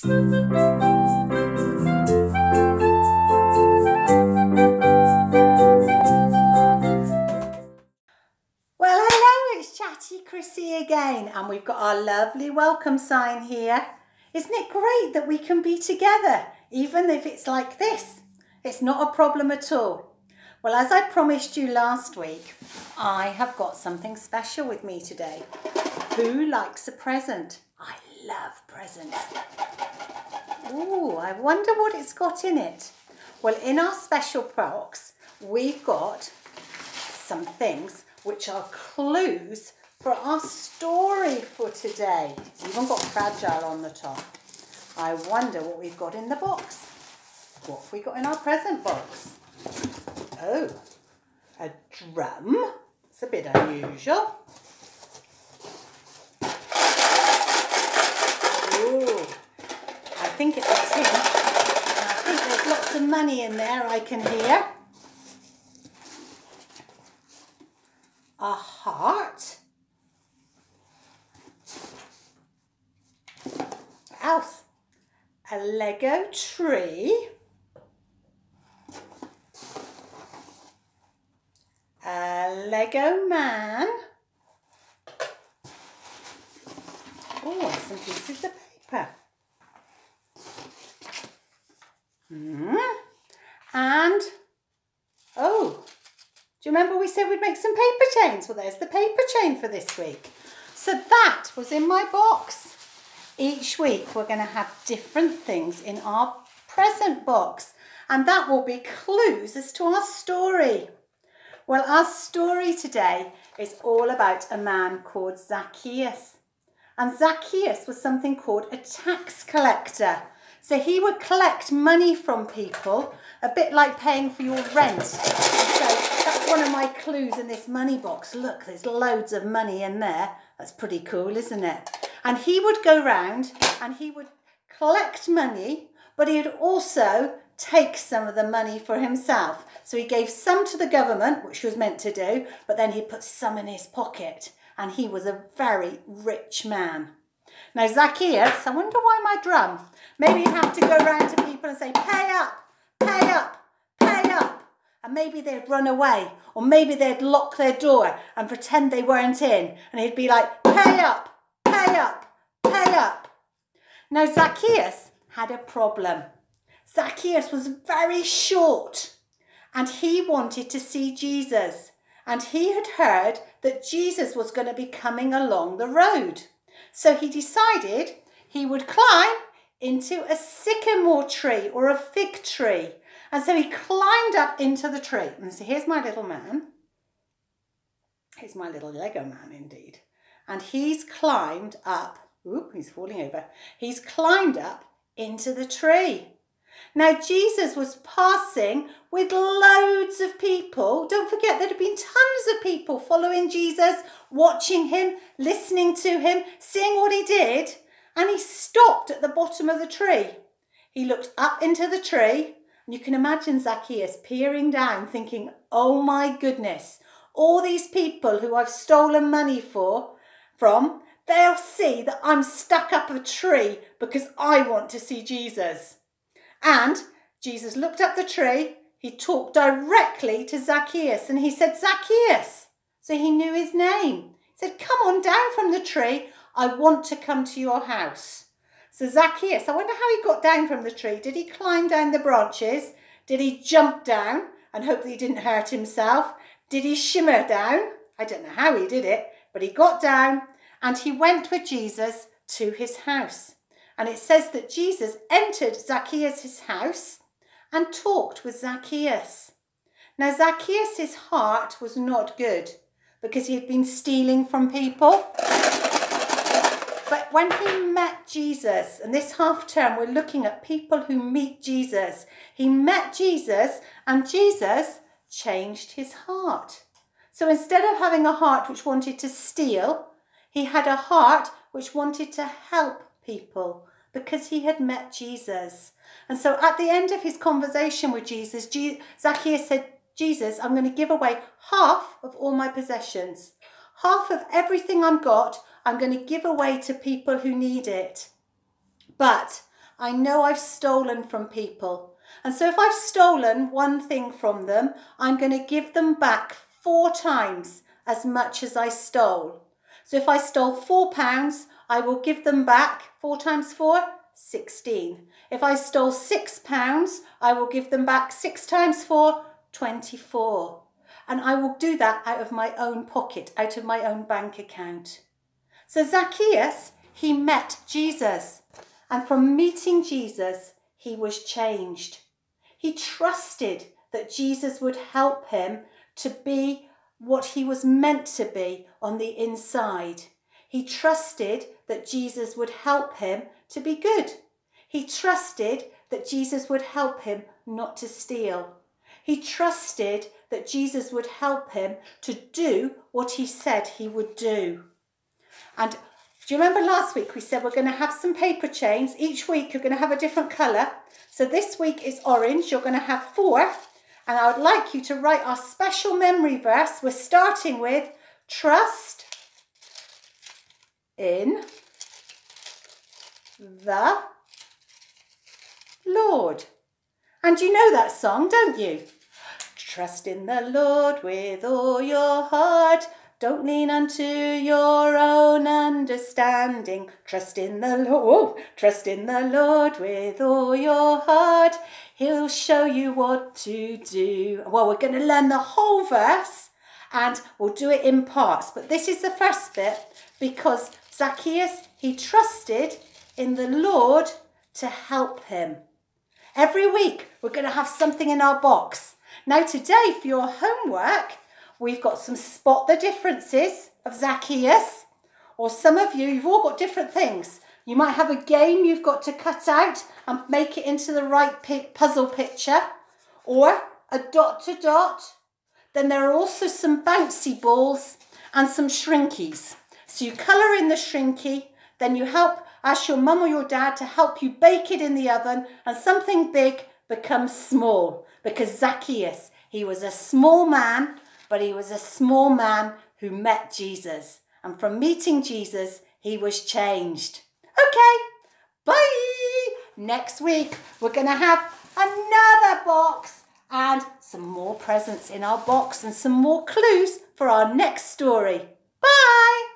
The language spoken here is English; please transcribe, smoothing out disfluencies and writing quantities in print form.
Well, hello, it's Chatty Chrissie again, and we've got our lovely welcome sign here. Isn't it great that we can be together, even if it's like this? It's not a problem at all. Well, as I promised you last week, I have got something special with me today. Who likes a present? I love presents. Ooh, I wonder what it's got in it. Well, in our special box, we've got some things which are clues for our story for today. It's even got fragile on the top. I wonder what we've got in the box. What have we got in our present box? Oh, a drum. It's a bit unusual. Ooh, I think it's a tin. And I think there's lots of money in there I can hear. A heart. What else? A Lego tree. A Lego man. Oh, and some pieces of paper. And, oh, do you remember we said we'd make some paper chains? Well, there's the paper chain for this week. So that was in my box. Each week we're going to have different things in our present box, and that will be clues as to our story. Well, our story today is all about a man called Zacchaeus. And Zacchaeus was something called a tax collector. So he would collect money from people, a bit like paying for your rent. And so that's one of my clues in this money box. Look, there's loads of money in there. That's pretty cool, isn't it? And he would go round and he would collect money, but he'd also take some of the money for himself. So he gave some to the government, which he was meant to do, but then he put some in his pocket. And he was a very rich man. Now Zacchaeus, I wonder why my drum? Maybe he'd have to go round to people and say, pay up, pay up, pay up. And maybe they'd run away, or maybe they'd lock their door and pretend they weren't in. And he'd be like, pay up, pay up, pay up. Now Zacchaeus had a problem. Zacchaeus was very short and he wanted to see Jesus. And he had heard that Jesus was going to be coming along the road. So he decided he would climb into a sycamore tree or a fig tree. And so he climbed up into the tree. And so here's my little man. Here's my little Lego man indeed. And he's climbed up. Oop, he's falling over. He's climbed up into the tree. Now, Jesus was passing with loads of people. Don't forget, there had been tons of people following Jesus, watching him, listening to him, seeing what he did. And he stopped at the bottom of the tree. He looked up into the tree, and you can imagine Zacchaeus peering down, thinking, oh my goodness, all these people who I've stolen money from, they'll see that I'm stuck up a tree because I want to see Jesus. And Jesus looked up the tree, he talked directly to Zacchaeus and he said, Zacchaeus. So he knew his name. He said, come on down from the tree. I want to come to your house. So Zacchaeus, I wonder how he got down from the tree. Did he climb down the branches? Did he jump down and hope that he didn't hurt himself? Did he shimmer down? I don't know how he did it, but he got down and he went with Jesus to his house. And it says that Jesus entered Zacchaeus' house and talked with Zacchaeus. Now, Zacchaeus' heart was not good because he had been stealing from people. But when he met Jesus, and this half term we're looking at people who meet Jesus, he met Jesus and Jesus changed his heart. So instead of having a heart which wanted to steal, he had a heart which wanted to help people because he had met Jesus. And so at the end of his conversation with Jesus, Zacchaeus said, Jesus, I'm going to give away half of all my possessions. Half of everything I've got, I'm going to give away to people who need it. But I know I've stolen from people. And so if I've stolen one thing from them, I'm going to give them back 4 times as much as I stole. So if I stole £4, I will give them back 4 times 4, 16. If I stole £6, I will give them back 6 times 4, 24. And I will do that out of my own pocket, out of my own bank account. So Zacchaeus, he met Jesus. And from meeting Jesus, he was changed. He trusted that Jesus would help him to be what he was meant to be on the inside. He trusted that Jesus would help him to be good. He trusted that Jesus would help him not to steal. He trusted that Jesus would help him to do what he said he would do. And do you remember last week we said we're going to have some paper chains? Each week you're going to have a different colour. So this week is orange. You're going to have 4. And I would like you to write our special memory verse. We're starting with trust in the Lord. And you know that song, don't you? Trust in the Lord with all your heart. Don't lean unto your own understanding. Trust in the Lord. Trust in the Lord with all your heart. He'll show you what to do. Well, we're going to learn the whole verse and we'll do it in parts. But this is the first bit because Zacchaeus, he trusted in the Lord to help him. Every week, we're going to have something in our box. Now today, for your homework, we've got some spot the differences of Zacchaeus. Or some of you, you've all got different things. You might have a game you've got to cut out and make it into the right puzzle picture. Or a dot to dot. Then there are also some bouncy balls and some shrinkies. So you colour in the shrinky, then you ask your mum or your dad to help you bake it in the oven, and something big becomes small. Because Zacchaeus, he was a small man, but he was a small man who met Jesus. And from meeting Jesus, he was changed. Okay, bye. Next week, we're going to have another box and some more presents in our box and some more clues for our next story. Bye.